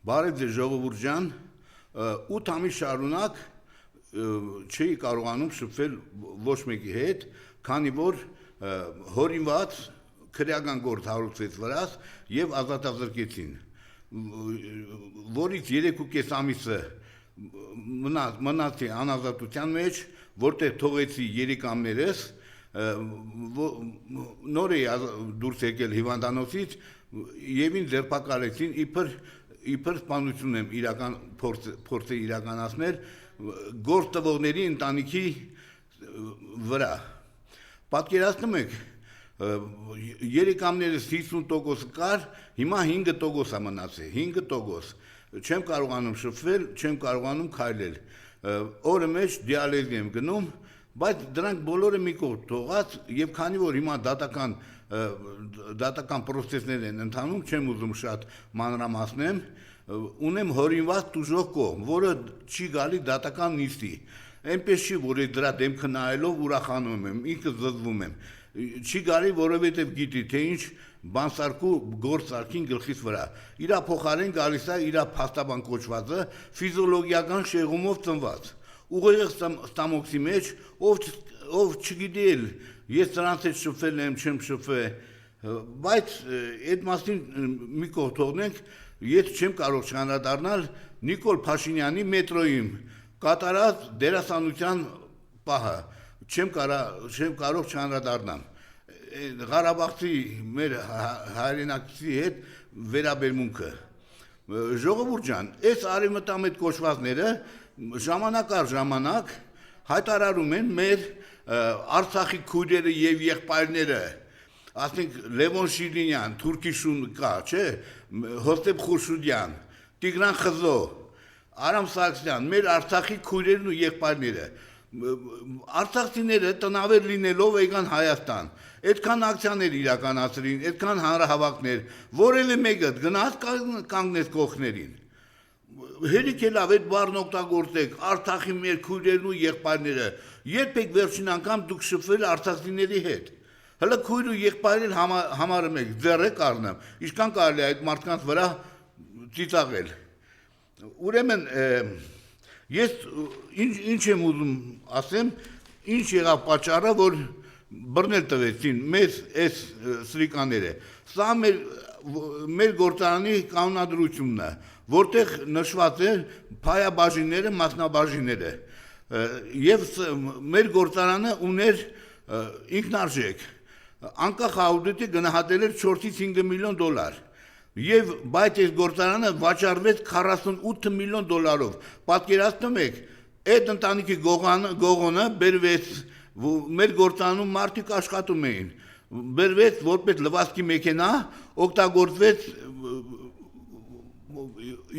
Բարև ձեզ ժողովուրդ ջան, 8 ամիս շարունակ չի կարողանում շփվել ոչ մեկի հետ, քանի որ հորինված քրեական գործ հարուցվեց վրաս եւ ազատազրկեցին, որից 3.5 ամիսը մնացի անազատության մեջ, որտեղ թողեցի երիկամներս, նոր էի դուրս եկել հիվանդանոցից եւ ինձ ձերբակալեցին իբր սպանություն եմ փորձել իրականացնել գործ տվողների ընտանիքի վրա։ Պատկերացնում եք, երիկամներս 50% կար, հիմա 5% է մնացել, 5%։ Չեմ կարողանում շփվել, չեմ կարողանում քայլել։ Օրը մեջ դիալեզ եմ գնում, բայց դրանք բոլորը մի կողմ թողած եւ քանի որ հիմա դատական process-ներ են ընթանում, չեմ ուզում շատ մանրամասնեմ, ունեմ հորինված տուժող կողմ, որը չի գալի դատական նիստի։ Այնպես չի, որ դրա դեմքը նայելով ուրախանում եմ, ինքս զզվում եմ։ Չի գալի, որովհետեւ գիտի, թե ինչ բանսարկու գործ արքին գլխից վրա։ Իրա փոխարեն գալիս է իրա փաստաբան կոչվածը ֆիզիոլոգիական շեղումով ծնված։ Ուղիղ ստամոքսի մեջ, ով չգիտի էլ, ես նրանց հետ շփվել եմ, չեմ շփվել, բայց այդ մասին մի կողմ թողնենք, ես չեմ կարող չանդրադառնալ Նիկոլ Փաշինյանի մետրոյում կատարած դերասանության պահը, չեմ կարող չանդրադառնամ։ Ղարաբաղցի մեր հայրենակցի հետ վերաբերմունքը։ Ժողովուրդ ջան, այս արևմտամետ կոչվածները ժամանակ առ ժամանակ հայտարարում են մեր Արցախի քույրերը եւ եղբայրները, ասենք Լևոն Շիրինյան, Թուրքի Շուն կա, չէ, Հովսեփ Խուրշուդյան, Տիգրան Խզո, Արամ Սարգսյան, մեր Արցախի քույրերն ու եղբայրները, արցախցիները տնավեր լինելով եկան Հայաստան, այդքան ակցիաներ իրականացրին, այդքան հանրահավաքներ, որևէ մեկը գնաց կանգնեց կողքներին։ Հերիք էլ այդ բառն օգտագործեք, Արցախի մեր քույրերն ու եղբայրները, երբեք վերջին անգամ դուք շփվել արցախցիների հետ։ Հələ քույր ու եղբայրեր համարում եք, ձեռեք առնեմ, ինչքան կարելի է այդ մարդկանց վրա ծիծաղել։ Ուրեմն ես ինչ եմ ուզում ասեմ, ինչ եղավ պատճառը, որ բռնել տվեցին մեզ այս սրիկաները։ Սա մեր գործարանի կանոնադրությունն է, որտեղ նշված է փայաբաժինները, մասնաբաժինները, եւ մեր գործարանը ուներ ինքնարժեք, անկախ աուդիտի գնահատել էր 4-ից 5 միլիոն դոլար, եւ բայց այս գործարանը վաճառվեց 48 միլիոն դոլարով։ Պատկերացնում եք, այդ ընտանիքի գողոնը բերվեց, մեր գործարանում մարդիկ աշխատում էին, բերվեց որպես լվացքի մեքենա, օգտագործվեց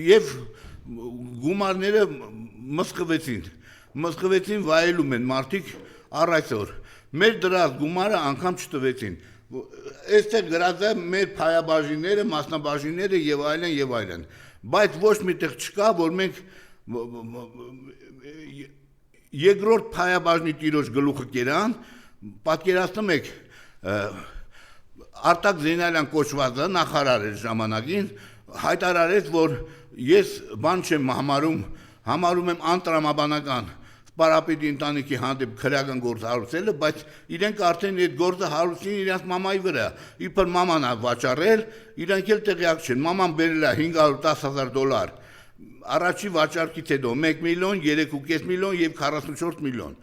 եւ գումարները մսխվեցին վայելում են մարդիկ առ այսօր։ Մեր դրած գումարը անգամ չտվեցին։ Այստեղ գրած է մեր փայաբաժինները, մասնաբաժինները եւ այլն, բայց ոչ միտեղ չկա, որ մենք երկրորդ փայաբաժնի տիրոջ գլուխը կերան, պատկերացնում եք, Արտակ Զեյնալյան կոչվածը նախարար էր ժամանակին, հայտարարեց, որ ես բան չեմ համարում եմ անտրամաբանական Սպարապետի ընտանիքի հանդեպ քրեական գործ հարուցելը, բայց իրենք արդեն այդ գործը հարուցին իրենց մամայի վրա, իբր մաման է վաճառել, իրենք էլ տեղյակ չեն, մաման բերել է $510,000, առաջի վաճառքից հետո 1 միլիոն, 3.5 միլիոն եւ 44 միլիոն,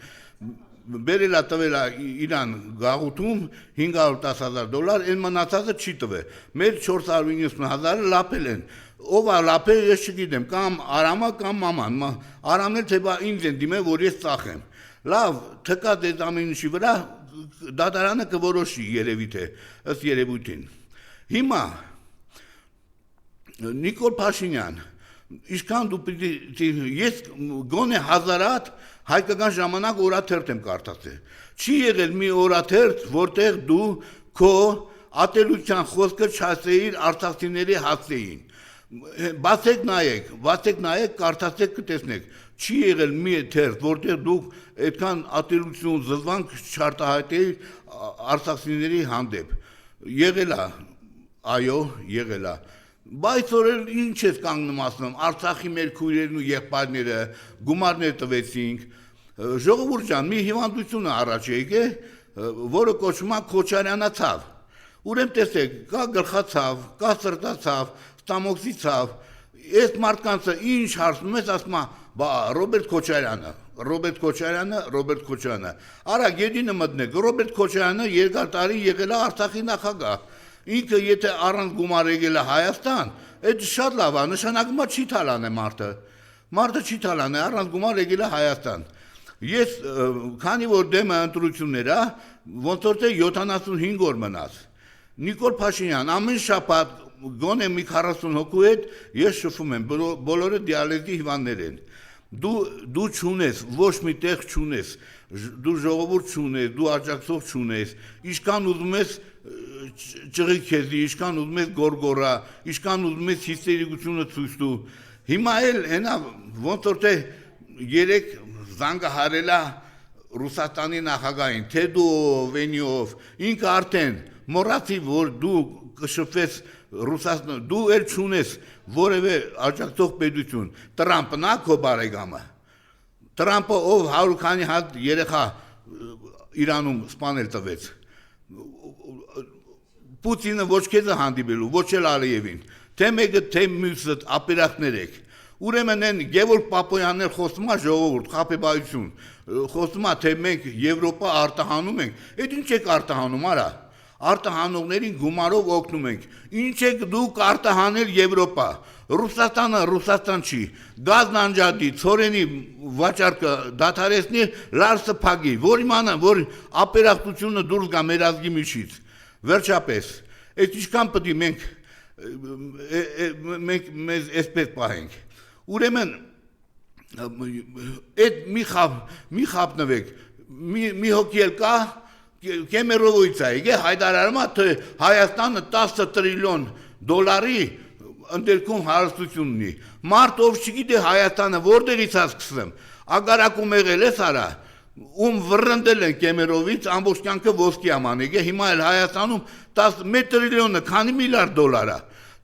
բերել է տվել է իրան գաղութում $510,000, այն մնացածը չի տվել, մեր 490,000-ը լապել են, ով է լապել, ես չգիտեմ, կամ Արամը, կամ մաման, Արամն էլ թե բա ինձ են դիմել, որ ես ծախեմ, լավ, թկած այդ ամեն ինչի վրա, դատարանը կորոշի երևի թե, ըստ երևույթին, հիմա, Նիկոլ Փաշինյան, Ինչքան դու պիտի, ես գոնե 1000 հատ հայկական ժամանակ օրաթերթ եմ կարդացել, չի եղել մի օրաթերթ, որտեղ դու քո ատելության խոսքը չասեիր արցախցիների հասցեին, բացեք նայեք, կարդացեք կտեսնեք, չի եղել մի թերթ, որտեղ դուք այդքան ատելություն զզվանք չարտահայտեիր արցախցիների հանդեպ, եղել է, այո, եղել է, Բայց օրել ինչ ես կանգնում ասում, Արցախի մեր քույրերն ու եղբայրները գումարներ տվեցինք, ժողովուրդ ջան, մի հիվանդություն է առաջ եկել, որը կոչվում է Քոչարյանը ցավ։ Ուրեմն տեսեք, կա գլխացավ, կա սրտացավ, ստամոքսի ցավ, այս մարդկանցը ինչ հարցնում ես, ասում է, բա Ռոբերտ Քոչարյանը, արա գեդինը մտնեք, Ռոբերտ Քոչարյանը երկար տարի եղել է Արցախի նախագահ։ Ինքը եթե առանց գումար եկել է Հայաստան, այդ շատ լավ է, նշանակում է չի թալան է մարդը։ Մարդը չի թալան է, առանց գումար եկել է Հայաստան։ Ես քանի որ դեմ ընտրություններ, ոնց որ թե 75 օր մնաց։ Նիկոլ Փաշինյան ամեն շաբաթ գոնե մի 40 հոգու հետ ես շփվում եմ, բոլորը դիալեզի հիվանդներ են։ Դու չունես, ոչ մի տեղ չունես, դու ժողովուրդ չունես, դու աջակցող չունես, ինչքան ուզում ես ճղի քեզի, ինչքան ուզում ես գորգորա, ինչքան ուզում ես հիստերիկությունը ցույց տու։ Հիմա էլ հենա ոնց որ թե երեք զանգը հարել է Ռուսաստանի նախագահին, թե դու վենիով, ինքը արդեն մոռացի, որ դու կշփվես Ռուսաստան, դու էլ չունես որևէ աջակցող պետություն։ Տրամպն է քո բարեկամը։ Տրամպը ով 100 քանի հատ երեխա Իրանում սպանել տվեց։ Պուտինը ոչ քեզ է հանդիպելու, ոչ էլ Ալիևին, թե մեկը, թե մյուսը ապերախներ եք։ Ուրեմն են Գևորգ Պապոյաններ խոսում է ժողովուրդ, խաբեբայություն, խոսում է, թե մենք Եվրոպա արտահանում ենք, այդ ինչ եք արտահանում, արա, արտահանողներին գումարով օգնում ենք, ինչ եք դուք արտահանել Եվրոպա, Ռուսաստանը Ռուսաստան չի, գազն անջատի, ցորենի վաճառքը դադարեցնի, լարսը փակի, որ իմանա, որ ապերախտությունը դուրս գա մեր ազգի միջից։ Վերջապես, այդ ինչքան պետք է մենք մեզ այսպես պահենք։ Ուրեմն այդ մի խապնվեք, մի հոգի էլ կա, Կեմերովոյից է, եկե հայտարարում է, թե Հայաստանը 10 տրիլիոն դոլարի ընդերքում հարստություն ունի։ Մարդ ով չգիտի Հայաստանը որտեղից է սկսում, ագարակում եղել ես արա, ում վռնդել են Կեմերովից ամբողջ կյանքը ոսկի աման, եկե հիմա էլ Հայաստանում 1 տրիլիոնը քանի միլիարդ դոլար է,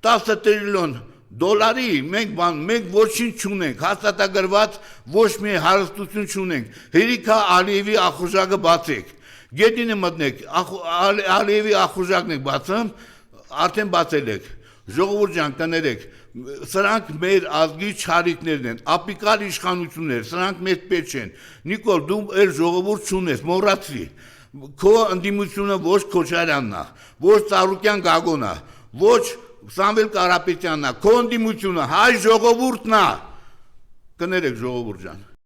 10 տրիլիոն դոլարի մենք ոչինչ չունենք, հաստատագրված ոչ մի հարստություն չունենք, հերիքա Ալիևի ախորժակը բացեք, գետինը մտնեք, Ալիևի ախորժակն եք բացում, արդեն բացել եք, ժողովուրդ ջան կներեք, սրանք մեր ազգի չարիքներն են, ապիկալ իշխանություններ, սրանք մեզ պետք չեն, Նիկոլ դու էլ ժողովուրդ չունես, մոռացի, քո ընդդիմությունը ոչ Քոչարյանն է, ոչ Ծառուկյան Գագոնն է, ոչ Սամվել Կարապետյանն է, քո ընդդիմությունը հայ ժողովուրդն է, կներեք ժողովուրդ ջան։